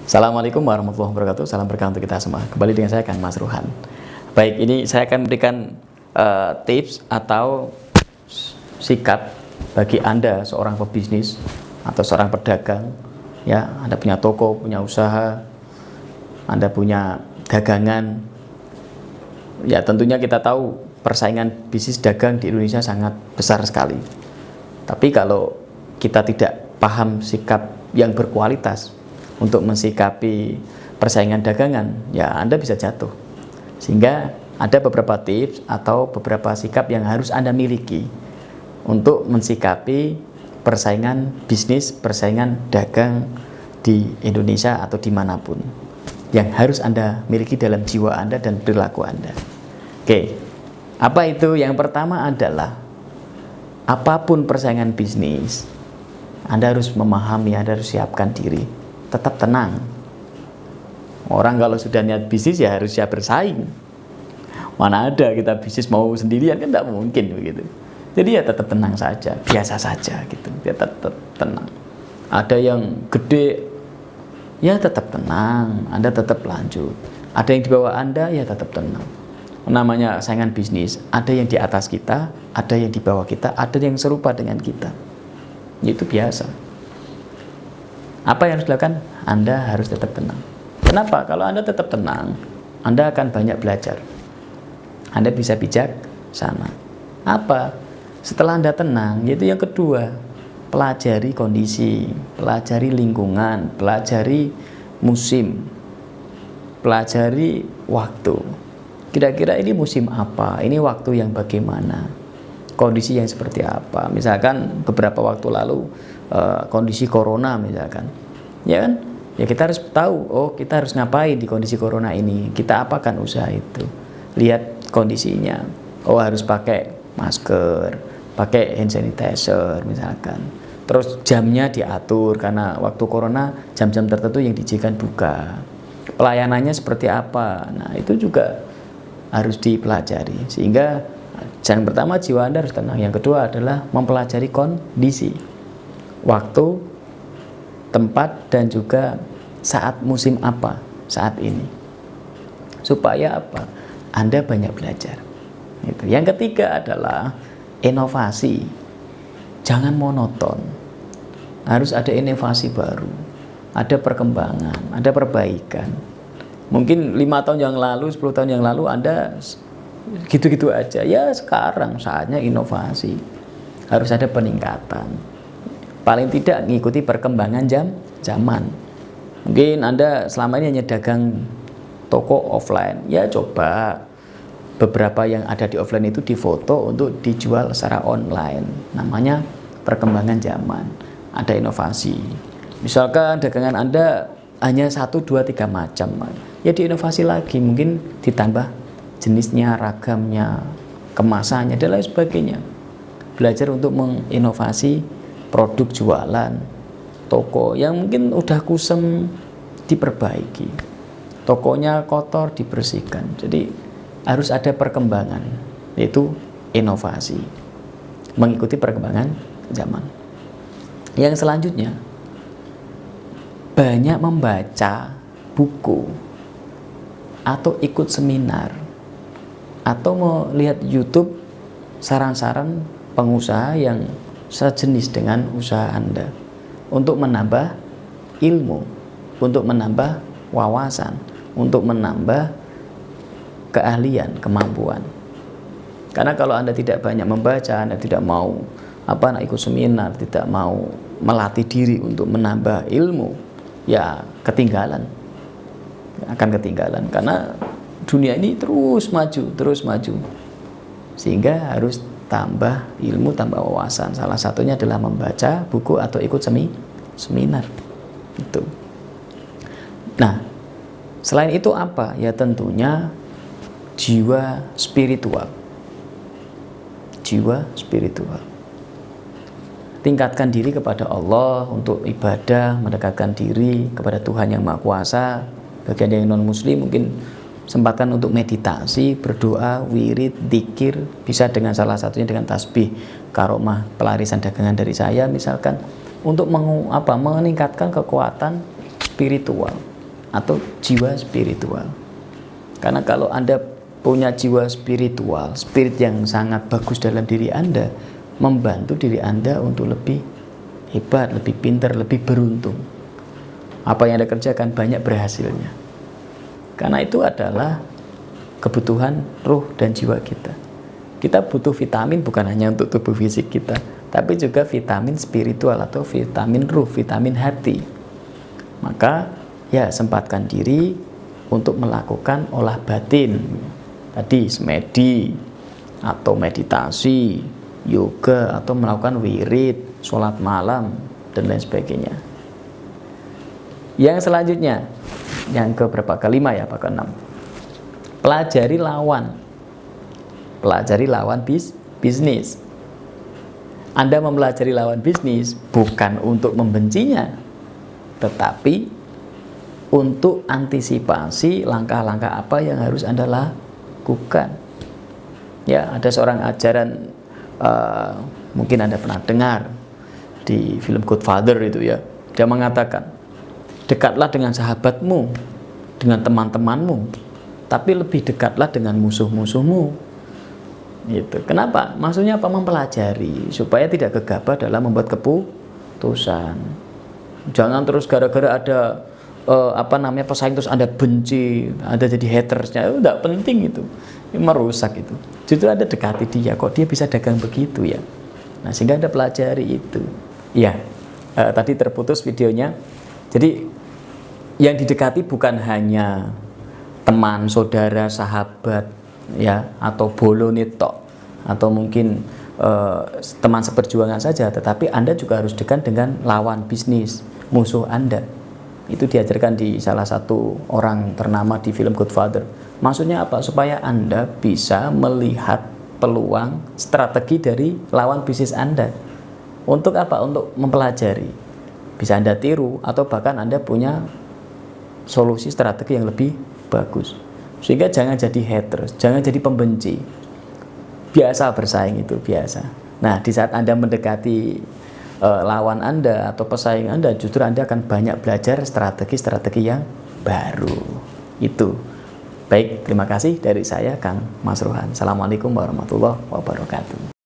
Assalamualaikum warahmatullahi wabarakatuh. Salam berkah untuk kita semua. Kembali dengan saya Kang Mas Ruhan. Baik, ini saya akan berikan tips atau sikap bagi Anda seorang pebisnis atau seorang pedagang. Ya, Anda punya toko, punya usaha, Anda punya dagangan. Ya, tentunya kita tahu persaingan bisnis dagang di Indonesia sangat besar sekali. Tapi kalau kita tidak paham sikap yang berkualitas untuk mensikapi persaingan dagangan, ya Anda bisa jatuh. Sehingga ada beberapa tips atau beberapa sikap yang harus Anda miliki untuk mensikapi persaingan bisnis, persaingan dagang di Indonesia atau dimanapun, yang harus Anda miliki dalam jiwa Anda dan perilaku Anda. Oke, apa itu? Yang pertama adalah apapun persaingan bisnis, Anda harus memahami, Anda harus siapkan diri tetap tenang. Orang kalau sudah niat bisnis ya harus siap bersaing. Mana ada kita bisnis mau sendirian, kan tidak mungkin begitu. Jadi ya tetap tenang saja, biasa saja gitu. Ya tetap tenang. Ada yang gede, ya tetap tenang, Anda tetap lanjut. Ada yang di bawah Anda, ya tetap tenang. Namanya saingan bisnis, ada yang di atas kita, ada yang di bawah kita, ada yang serupa dengan kita. Itu biasa. Apa yang harus dilakukan? Anda harus tetap tenang. Kenapa? Kalau Anda tetap tenang, Anda akan banyak belajar. Anda bisa bijak sana. Apa? Setelah Anda tenang, yaitu yang kedua, pelajari kondisi, pelajari lingkungan, pelajari musim, pelajari waktu. Kira-kira ini musim apa? Ini waktu yang bagaimana? Kondisi yang seperti apa? Misalkan beberapa waktu lalu kondisi corona misalkan, ya kan? Ya kita harus tahu, oh kita harus ngapain di kondisi corona ini, kita apakan usaha itu, lihat kondisinya, oh harus pakai masker, pakai hand sanitizer misalkan, terus jamnya diatur karena waktu corona jam-jam tertentu yang diizinkan buka, pelayanannya seperti apa, nah itu juga harus dipelajari. Sehingga yang pertama, jiwa Anda harus tenang. Yang kedua adalah mempelajari kondisi, waktu, tempat, dan juga saat musim apa saat ini, supaya apa? Anda banyak belajar. Gitu. Yang ketiga adalah inovasi. Jangan monoton. Harus ada inovasi baru, ada perkembangan, ada perbaikan. Mungkin 5 tahun yang lalu, 10 tahun yang lalu Anda gitu-gitu aja. Ya sekarang saatnya inovasi. Harus ada peningkatan. Paling tidak mengikuti perkembangan zaman. Mungkin Anda selama ini hanya dagang toko offline, ya coba beberapa yang ada di offline itu difoto untuk dijual secara online. Namanya perkembangan zaman, ada inovasi. Misalkan dagangan Anda hanya 1, 2, 3 macam, ya diinovasi lagi, mungkin ditambah jenisnya, ragamnya, kemasannya, dan lain sebagainya. Belajar untuk menginovasi produk jualan, toko yang mungkin udah kusem diperbaiki, tokonya kotor dibersihkan. Jadi harus ada perkembangan, yaitu inovasi, mengikuti perkembangan zaman. Yang selanjutnya, banyak membaca buku atau ikut seminar atau melihat YouTube saran-saran pengusaha yang sejenis dengan usaha Anda, untuk menambah ilmu, untuk menambah wawasan, untuk menambah keahlian, kemampuan. Karena kalau Anda tidak banyak membaca, Anda tidak mau ikut seminar, tidak mau melatih diri untuk menambah ilmu, ya ketinggalan, akan ketinggalan. Karena dunia ini terus maju. Sehingga harus tambah ilmu, tambah wawasan. Salah satunya adalah membaca buku atau ikut seminar. Itu. Nah, selain itu apa? Ya tentunya jiwa spiritual. Jiwa spiritual. Tingkatkan diri kepada Allah untuk ibadah, mendekatkan diri kepada Tuhan Yang Maha Kuasa. Bagi yang non-muslim mungkin sempatkan untuk meditasi, berdoa, wirid, dzikir, bisa dengan salah satunya dengan tasbih, karomah, pelarisan dagangan dari saya misalkan, untuk meningkatkan kekuatan spiritual. atau jiwa spiritual. Karena kalau Anda punya jiwa spiritual, spirit yang sangat bagus dalam diri Anda, membantu diri Anda untuk lebih hebat, lebih pintar, lebih beruntung. Apa yang Anda kerjakan banyak berhasilnya. Karena itu adalah kebutuhan ruh dan jiwa kita. Kita butuh vitamin bukan hanya untuk tubuh fisik kita, tapi juga vitamin spiritual atau vitamin ruh, vitamin hati. Maka ya sempatkan diri untuk melakukan olah batin. Tadi semedi atau meditasi, yoga atau melakukan wirid, sholat malam dan lain sebagainya. Yang selanjutnya, yang keberapa? Kelima ya, apa keenam? Pelajari lawan. Pelajari lawan bisnis. Anda mempelajari lawan bisnis bukan untuk membencinya, tetapi untuk antisipasi langkah-langkah apa yang harus Anda lakukan. Ya, ada seorang ajaran, mungkin Anda pernah dengar di film Godfather itu ya. Dia mengatakan, dekatlah dengan sahabatmu, dengan teman-temanmu, tapi lebih dekatlah dengan musuh-musuhmu. Gitu. Kenapa? Maksudnya apa? Mempelajari supaya tidak gegabah dalam membuat keputusan. Jangan terus gara-gara ada pesaing terus Anda benci, Anda jadi hatersnya. Itu tidak penting itu. Ini merusak itu. Justru Anda dekati dia, kok dia bisa dagang begitu ya. Nah, sehingga Anda pelajari itu. Iya. Tadi terputus videonya. Jadi yang didekati bukan hanya teman, saudara, sahabat ya, atau bolone tok, atau mungkin teman seperjuangan saja, tetapi Anda juga harus dekat dengan lawan bisnis, musuh Anda. Itu diajarkan di salah satu orang ternama di film Godfather. Maksudnya apa? Supaya Anda bisa melihat peluang, strategi dari lawan bisnis Anda. Untuk apa? Untuk mempelajari. Bisa Anda tiru, atau bahkan Anda punya solusi strategi yang lebih bagus. Sehingga jangan jadi haters, jangan jadi pembenci. Biasa bersaing itu, biasa. Nah, di saat Anda mendekati lawan Anda atau pesaing Anda, justru Anda akan banyak belajar strategi-strategi yang baru. Itu. Baik, terima kasih dari saya, Kang Mas Ruhan. Assalamualaikum warahmatullahi wabarakatuh.